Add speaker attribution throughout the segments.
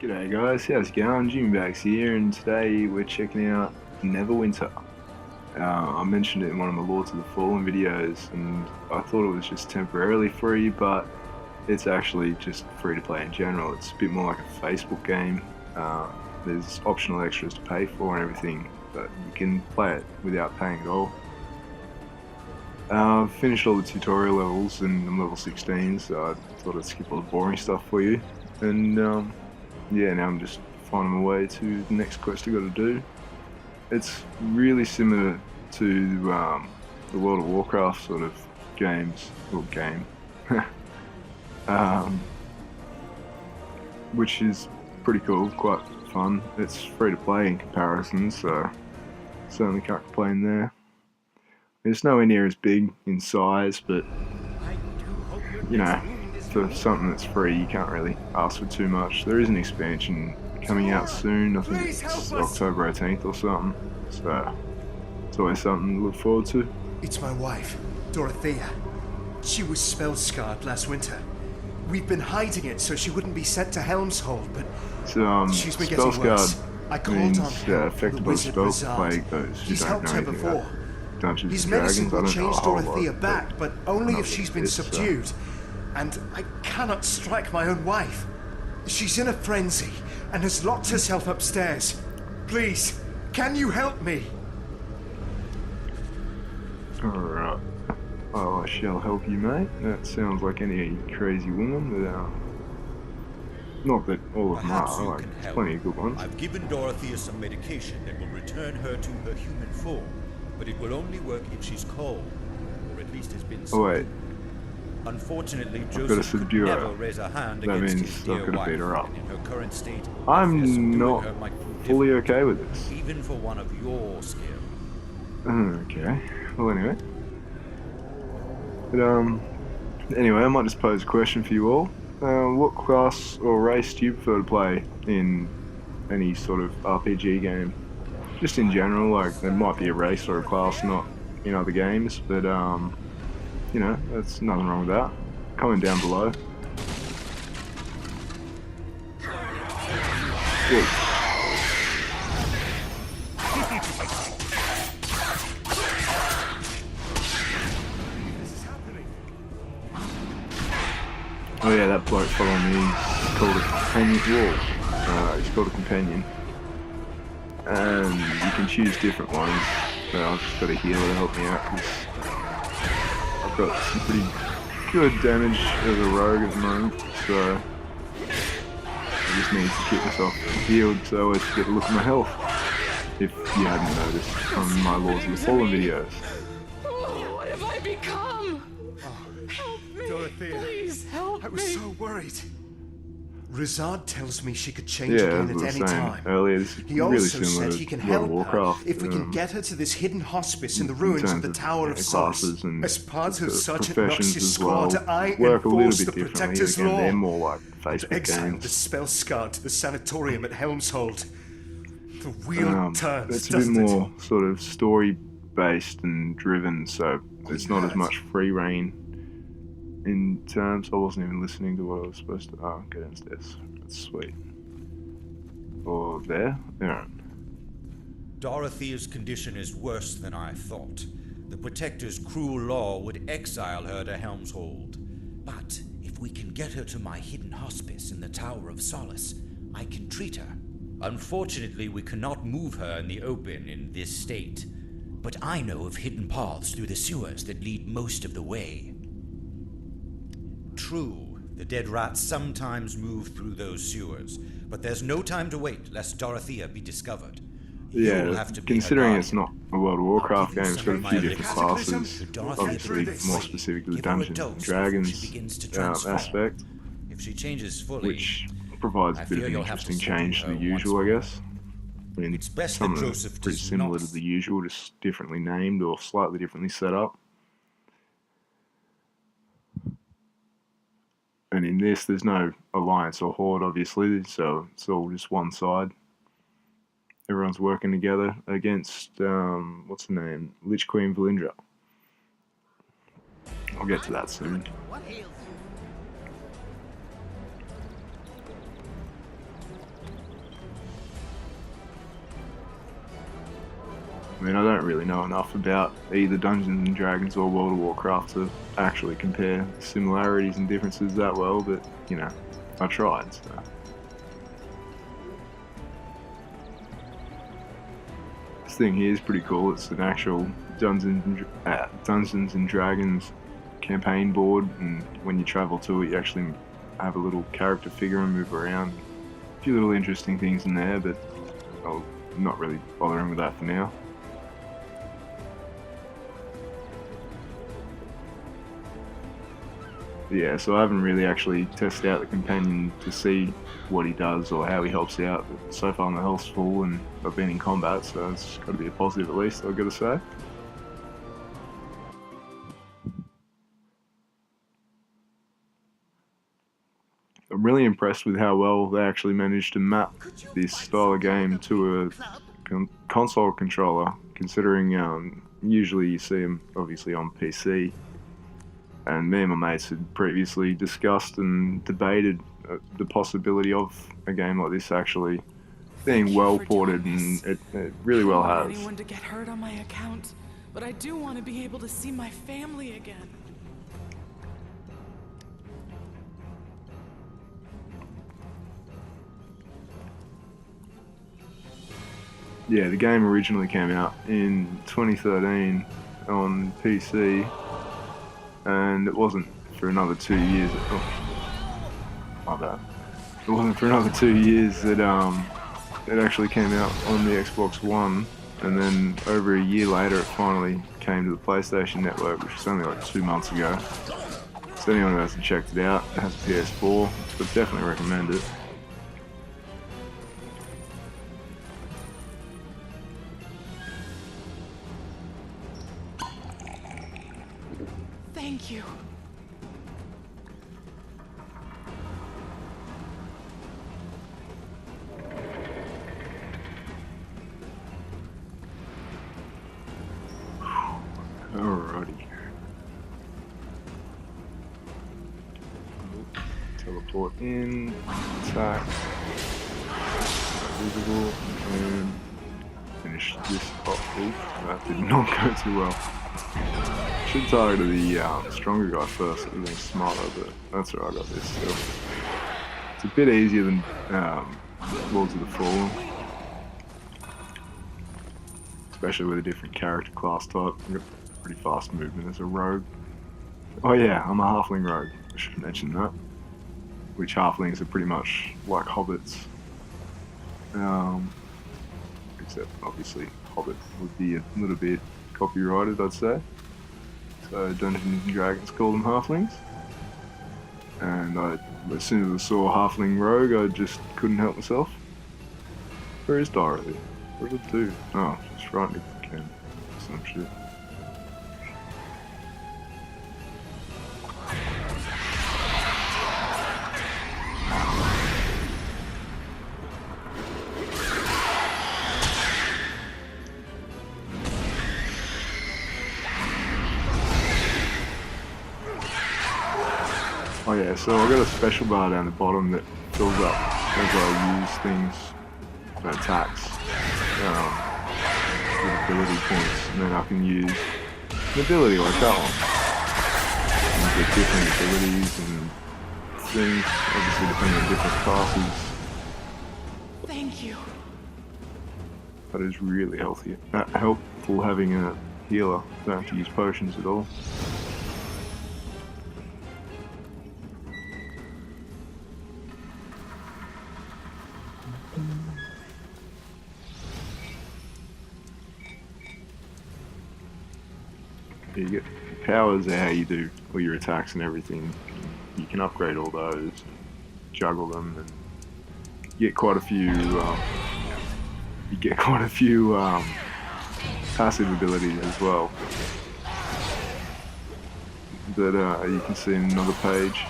Speaker 1: G'day guys, how's it going? Jimmybags here, and today we're checking out Neverwinter. I mentioned it in one of my Lords of the Fallen videos, and I thought it was just temporarily free, but it's actually just free to play in general. It's a bit more like a Facebook game. There's optional extras to pay for and everything, but you can play it without paying at all. I've finished all the tutorial levels and I'm level 16, so I thought I'd skip all the boring stuff for you. And yeah, now I'm just finding my way to the next quest I got to do. It's really similar to the World of Warcraft sort of games, or game, which is pretty cool, quite fun. It's free to play in comparison, so certainly can't complain there. It's nowhere near as big in size, but you know, for something that's free, you can't really ask for too much. There is an expansion coming out soon. I think it's October 18th or something. So it's always something to look forward to.
Speaker 2: It's my wife, Dorothea. She was spell-scarred last winter. We've been hiding it so she wouldn't be sent to Helmshold, but she's been getting worse. I called on him,
Speaker 1: affected by the spell plague. Those who
Speaker 2: He's
Speaker 1: don't
Speaker 2: helped
Speaker 1: know
Speaker 2: her
Speaker 1: anything
Speaker 2: before.
Speaker 1: about Dungeons
Speaker 2: His
Speaker 1: and
Speaker 2: medicine
Speaker 1: Dragons,
Speaker 2: will
Speaker 1: I don't know
Speaker 2: change
Speaker 1: a whole
Speaker 2: Dorothea
Speaker 1: lot,
Speaker 2: back, but only if she's been
Speaker 1: so.
Speaker 2: subdued. And I cannot strike my own wife. She's in a frenzy and has locked herself upstairs. Please, can you help me?
Speaker 1: Alright. Oh, I shall help you, mate. That sounds like any crazy woman, but not that all of them are, like, there's plenty of good ones.
Speaker 3: I've given Dorothea some medication that will return her to her human form, but it will only work if she's cold, or at least has been
Speaker 1: Oh wait,
Speaker 3: Unfortunately,
Speaker 1: I've got to
Speaker 3: Joseph could
Speaker 1: subdue her.
Speaker 3: never raise a hand
Speaker 1: That
Speaker 3: against
Speaker 1: means
Speaker 3: his
Speaker 1: I've
Speaker 3: dear
Speaker 1: got to
Speaker 3: wife,
Speaker 1: beat her up.
Speaker 3: and in her current state,
Speaker 1: I'm not
Speaker 3: her might prove
Speaker 1: fully okay with this.
Speaker 3: difficult, even for one of your skill.
Speaker 1: Okay, well anyway. But anyway, I might just pose a question for you all. What class or race do you prefer to play in any sort of RPG game? Just in general, like, there might be a race or a class, not in other games, but you know, there's nothing wrong with that. Comment down below. Good. Oh yeah, that bloke following me, he's called a companion. Whoa. He's called a companion. And you can choose different ones. So I've just got a healer to help me out, because I've got some pretty good damage as a rogue at the moment, so I just need to keep myself healed, so I always forget to look at my health, if you hadn't noticed from my Lords of the Fallen videos.
Speaker 4: Oh, what have I become? Help me,
Speaker 2: Dorothea,
Speaker 4: please help me.
Speaker 2: I was so worried. Rizard tells me she could change
Speaker 1: Yeah,
Speaker 2: again
Speaker 1: as I
Speaker 2: at
Speaker 1: was
Speaker 2: any
Speaker 1: saying
Speaker 2: time.
Speaker 1: earlier, this is
Speaker 2: He
Speaker 1: really
Speaker 2: also
Speaker 1: similar
Speaker 2: said
Speaker 1: to
Speaker 2: he can
Speaker 1: World
Speaker 2: help
Speaker 1: of
Speaker 2: her
Speaker 1: Warcraft,
Speaker 2: if we can get her to this hidden hospice in the
Speaker 1: in
Speaker 2: ruins of
Speaker 1: terms
Speaker 2: the
Speaker 1: of,
Speaker 2: Tower of Solace.
Speaker 1: classes and
Speaker 2: As part of such an
Speaker 1: professions
Speaker 2: obnoxious
Speaker 1: as well,
Speaker 2: squad, I
Speaker 1: work a little
Speaker 2: enforce
Speaker 1: bit
Speaker 2: the
Speaker 1: differently.
Speaker 2: Protector's
Speaker 1: Again,
Speaker 2: law.
Speaker 1: they're more like
Speaker 2: And
Speaker 1: Facebook
Speaker 2: exile the
Speaker 1: games.
Speaker 2: spell-scarred to the sanatorium at Helmshold. The wheel turns,
Speaker 1: It's a bit
Speaker 2: doesn't
Speaker 1: more sort of story-based and driven, so it's not as much free reign in terms. I wasn't even listening to what I was supposed to. Oh, go downstairs. That's sweet. Or there? Yeah.
Speaker 3: Dorothea's condition is worse than I thought. The Protector's cruel law would exile her to Helmshold. But if we can get her to my hidden hospice in the Tower of Solace, I can treat her. Unfortunately, we cannot move her in the open in this state. But I know of hidden paths through the sewers that lead most of the way. True, the dead rats sometimes move through those sewers, but there's no time to wait lest Dorothea be discovered. You'll
Speaker 1: Yeah,
Speaker 3: have to be
Speaker 1: considering
Speaker 3: her
Speaker 1: it's not a World of Warcraft game, it's got a few different classes,
Speaker 3: Dorothea
Speaker 1: obviously
Speaker 3: breathes.
Speaker 1: more specific to the
Speaker 3: Give her a
Speaker 1: Dungeons
Speaker 3: dose
Speaker 1: and
Speaker 3: before
Speaker 1: Dragons
Speaker 3: she begins to transform.
Speaker 1: aspect,
Speaker 3: If she changes fully,
Speaker 1: which provides a
Speaker 3: I
Speaker 1: bit of
Speaker 3: fear
Speaker 1: an
Speaker 3: you'll have to
Speaker 1: interesting
Speaker 3: subdue
Speaker 1: change to the
Speaker 3: her
Speaker 1: usual, I
Speaker 3: once more.
Speaker 1: guess. I mean,
Speaker 3: It's best
Speaker 1: some
Speaker 3: that
Speaker 1: of them are
Speaker 3: Joseph
Speaker 1: pretty
Speaker 3: does
Speaker 1: similar
Speaker 3: not.
Speaker 1: to the usual, just differently named or slightly differently set up. And in this, there's no alliance or horde, obviously, so it's all just one side. Everyone's working together against, what's her name? Lich Queen Valindra. I'll get to that soon. I mean, I don't really know enough about either Dungeons and Dragons or World of Warcraft to actually compare similarities and differences that well, but, you know, I tried, so. This thing here is pretty cool. It's an actual Dungeons and Dragons campaign board, and when you travel to it, you actually have a little character figure and move around. A few little interesting things in there, but I'm not really bothering with that for now. Yeah, so I haven't really actually tested out the companion to see what he does or how he helps out, but so far my health's full and I've been in combat, so it's got to be a positive at least, I've got to say. I'm really impressed with how well they actually managed to map this style of game to a console controller, considering usually you see them obviously on PC. And me and my mates had previously discussed and debated the possibility of a game like this actually being well ported, and it really well has.
Speaker 4: I don't want anyone to get hurt on my account, but I do want to be able to see my family again.
Speaker 1: Yeah, the game originally came out in 2013 on PC. And it wasn't for another 2 years. Oh, my bad. It wasn't for another 2 years that it actually came out on the Xbox One, and then over a year later, it finally came to the PlayStation Network, which was only like 2 months ago. So anyone who hasn't checked it out, it has a PS4, but definitely recommend it.
Speaker 4: Thank you.
Speaker 1: Alrighty. Teleport in, attack, visible, and finish this off. Oof, that did not go too well. Should target the stronger guy first, it would have been smarter, but that's alright, I got this still. It's a bit easier than Lords of the Fallen. Especially with a different character class type. I've got pretty fast movement as a rogue. Oh yeah, I'm a halfling rogue, I should mention that. Which halflings are pretty much like hobbits. Except obviously Hobbit would be a little bit copyrighted, I'd say. So Dungeons and Dragons call them halflings. And as soon as I saw a halfling rogue, I just couldn't help myself. Where is Dorothy? What did it do? Oh, she's right near the can. Some shit. Oh yeah, so I've got a special bar down the bottom that fills up as I use things, attacks, with ability points, and then I can use an ability like that one. And get different abilities and things, obviously depending on different classes.
Speaker 4: Thank you.
Speaker 1: That is really healthy. Helpful having a healer. Don't have to use potions at all. You get powers are how you do all your attacks and everything. You can upgrade all those, juggle them, and you get quite a few. Passive abilities as well that you can see in another page.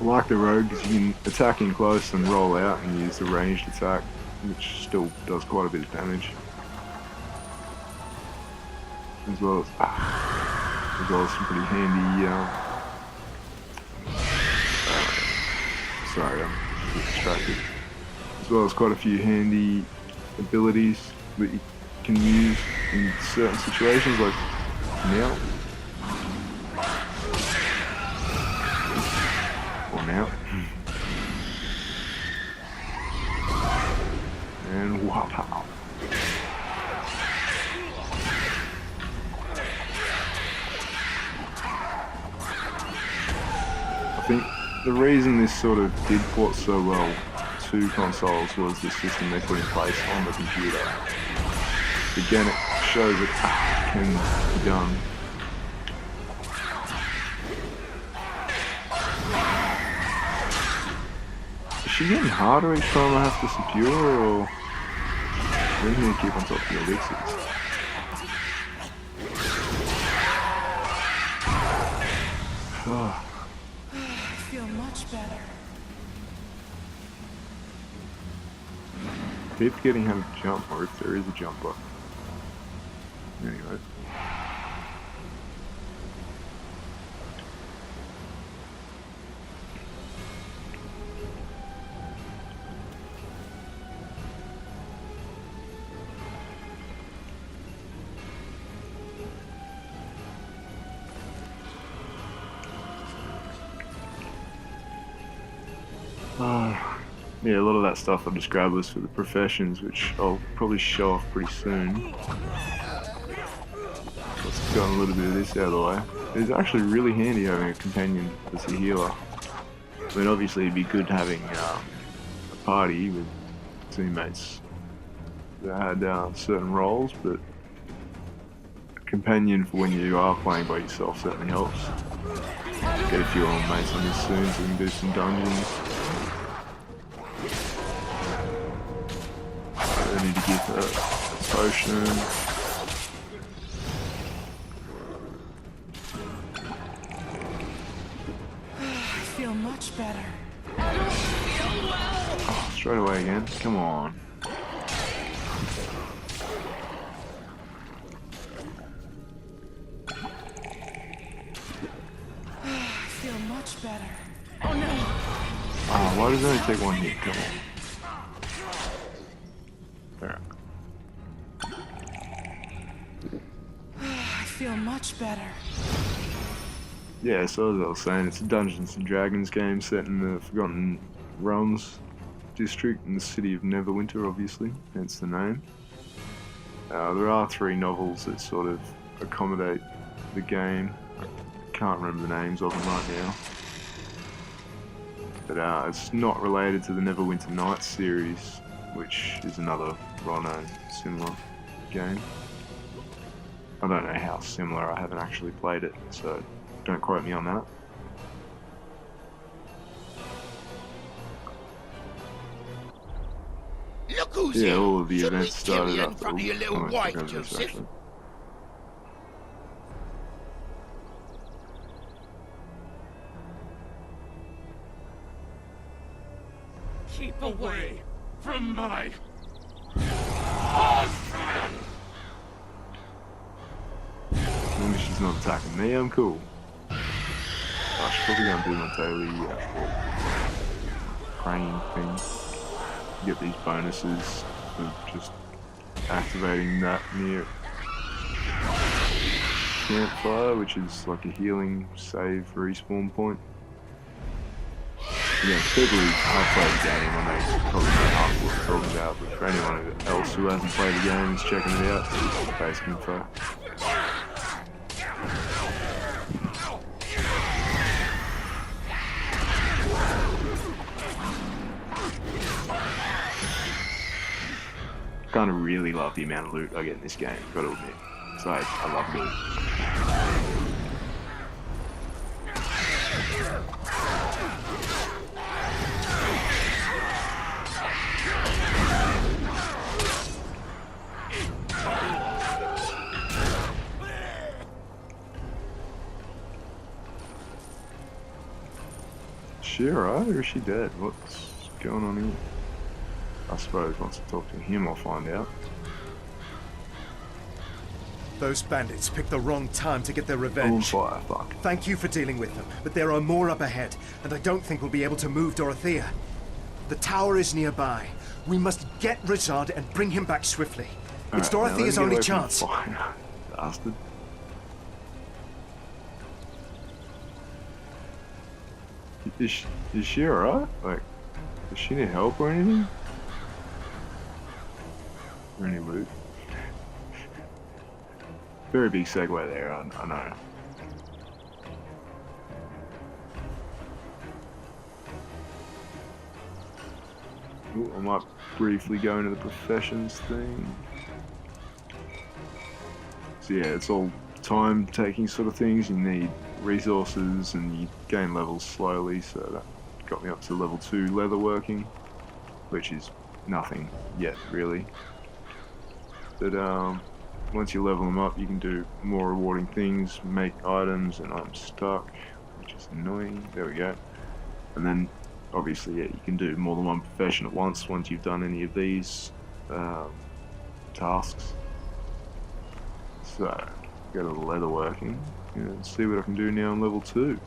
Speaker 1: I like the rogue because you can attack in close and roll out and use the ranged attack, which still does quite a bit of damage. As well as some pretty handy Sorry, I'm distracted. As well as quite a few handy abilities that you can use in certain situations, like now. Or now. And wow. I think the reason this sort of did port so well to consoles was the system they put in place on the computer. Again, it shows it can be done. Is she getting harder each time I have to secure her, or do you need to keep on top of your elixirs?
Speaker 4: I feel much better.
Speaker 1: Keep forgetting how to jump, or if there is a jumper. Anyway. Yeah, a lot of that stuff I just grabbed was for the professions, which I'll probably show off pretty soon. Let's get a little bit of this out of the way. It's actually really handy having a companion as a healer. I mean, obviously it'd be good having a party with teammates that had certain roles, but a companion for when you are playing by yourself certainly helps. Get a few old mates on this soon so we can do some dungeons. I need to get a potion.
Speaker 4: I feel much better.
Speaker 1: Oh, straight away again. Come on.
Speaker 4: I feel much better. Oh no!
Speaker 1: Oh, why does it only take one hit? Come on. There.
Speaker 4: I feel much better.
Speaker 1: Yeah, so as I was saying, it's a Dungeons and Dragons game set in the Forgotten Realms district in the city of Neverwinter, obviously, hence the name. There are 3 novels that sort of accommodate the game. I can't remember the names of them right now. But it's not related to the Neverwinter Nights series, which is another well-known similar game. I don't know how similar, I haven't actually played it, so don't quote me on that.
Speaker 5: Look who's
Speaker 1: Yeah,
Speaker 5: here.
Speaker 1: all of the
Speaker 5: Should we
Speaker 1: events
Speaker 5: kill
Speaker 1: started
Speaker 5: you in
Speaker 1: after.
Speaker 5: front of your little
Speaker 1: I won't
Speaker 5: wife,
Speaker 1: take over this,
Speaker 5: Joseph?
Speaker 1: actually.
Speaker 6: Keep away from my husband!
Speaker 1: As long as she's not attacking me, I'm cool. I should probably go and do my daily praying thing. Get these bonuses for just activating that near campfire, which is like a healing save respawn point. Yeah, people who have played the game, I know probably know half what we're talking about, but for anyone else who hasn't played the game and is checking it out, it's just basic info. I kind of really love the amount of loot I get in this game, gotta admit. So I love loot. Is she alright or is she dead? What's going on here? I suppose once I talk to him I'll find out.
Speaker 2: Those bandits picked the wrong time to get their revenge.
Speaker 1: On fire, fuck.
Speaker 2: Thank you for dealing with them, but there are more up ahead, and I don't think we'll be able to move Dorothea. The tower is nearby. We must get Rizard and bring him back swiftly. It's Dorothea's only chance.
Speaker 1: Bastard. Is she alright? Like, does she need help or anything? Or any loot? Very big segue there, I know. Ooh, I might briefly go into the professions thing. So yeah, it's all time-taking sort of things. You need resources and you gain levels slowly, so that got me up to level 2 leatherworking, which is nothing yet, really. But once you level them up, you can do more rewarding things, make items, and I'm stuck, which is annoying. There we go. And then, obviously, yeah, you can do more than one profession at once you've done any of these tasks. So, go to the leatherworking and see what I can do now on level 2.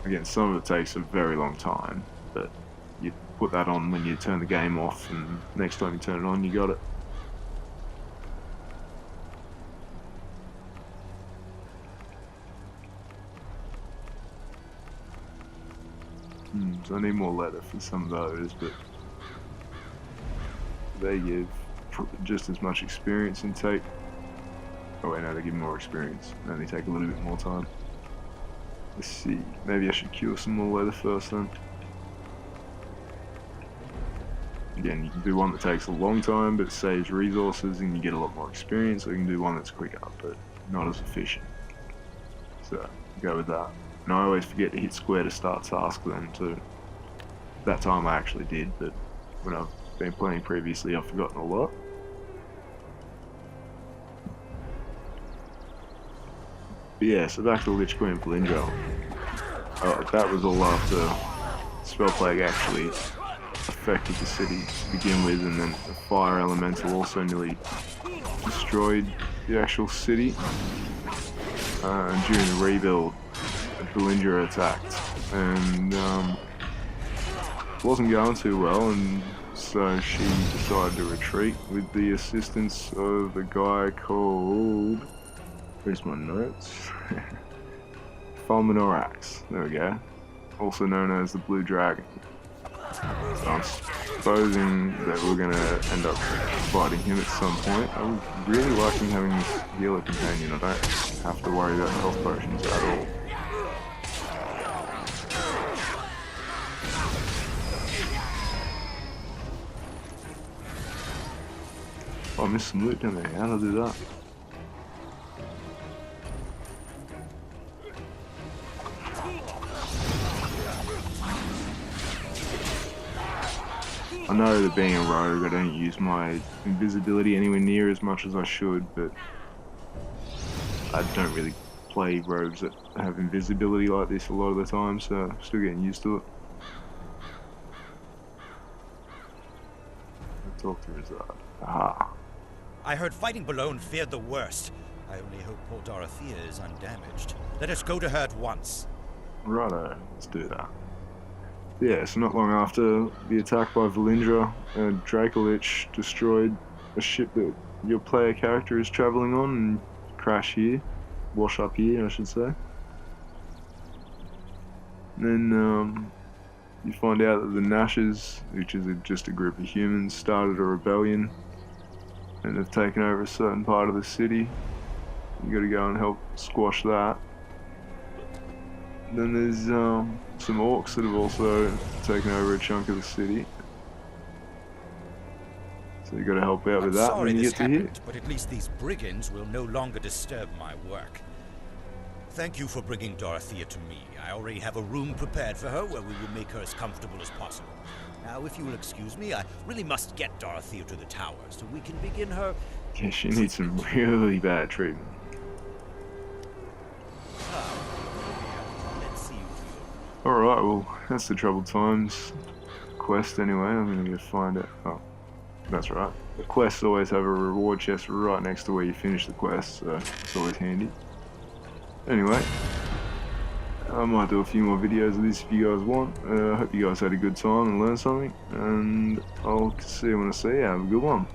Speaker 1: Again, some of it takes a very long time, but you put that on when you turn the game off, and next time you turn it on, you got it. So I need more leather for some of those, but they give just as much experience and take... Oh wait, no, they give more experience, and they take a little bit more time. Let's see, maybe I should cure some more leather first then. Again, you can do one that takes a long time but saves resources and you get a lot more experience, or you can do one that's quicker but not as efficient. So, go with that. And I always forget to hit square to start task then too. That time I actually did, but when I've been playing previously I've forgotten a lot. But yeah, so back to Lich Queen Valindra. That was all after Spell Plague actually affected the city to begin with, and then the fire elemental also nearly destroyed the actual city. And during the rebuild, Valindra attacked, and it wasn't going too well, and so she decided to retreat with the assistance of a guy called... Where's my notes? Fulminorax, there we go. Also known as the Blue Dragon. So I'm supposing that we're going to end up fighting him at some point. I'm really liking having this healer companion. I don't have to worry about health potions at all. Oh, I missed some loot down there. How did I do that? I know that being a rogue, I don't use my invisibility anywhere near as much as I should, but I don't really play rogues that have invisibility like this a lot of the time, so I'm still getting used to it. I'll talk to Rizard. Aha.
Speaker 3: I heard fighting Boulogne feared the worst. I only hope poor Dorothea is undamaged. Let us go to her at once.
Speaker 1: Righto, let's do that. Yeah, so not long after the attack by Valindra, Dracolich destroyed a ship that your player character is travelling on and crash here. Wash up here, I should say. And then you find out that the Nashers, which is just a group of humans, started a rebellion and have taken over a certain part of the city. You gotta go and help squash that. Then there's some orcs that have also taken over a chunk of the city. So you got to help out with that when you get to here.
Speaker 3: But at least these brigands will no longer disturb my work. Thank you for bringing Dorothea to me. I already have a room prepared for her where we will make her as comfortable as possible. Now, if you will excuse me, I really must get Dorothea to the tower so we can begin her...
Speaker 1: Yeah, she needs some really bad treatment. Alright, well, that's the Troubled Times quest anyway. I'm gonna go find it. Oh, That's right. The quests always have a reward chest right next to where you finish the quest, so it's always handy. Anyway, I might do a few more videos of this if you guys want. I hope you guys had a good time and learned something, and I'll see you when I see you. Have a good one.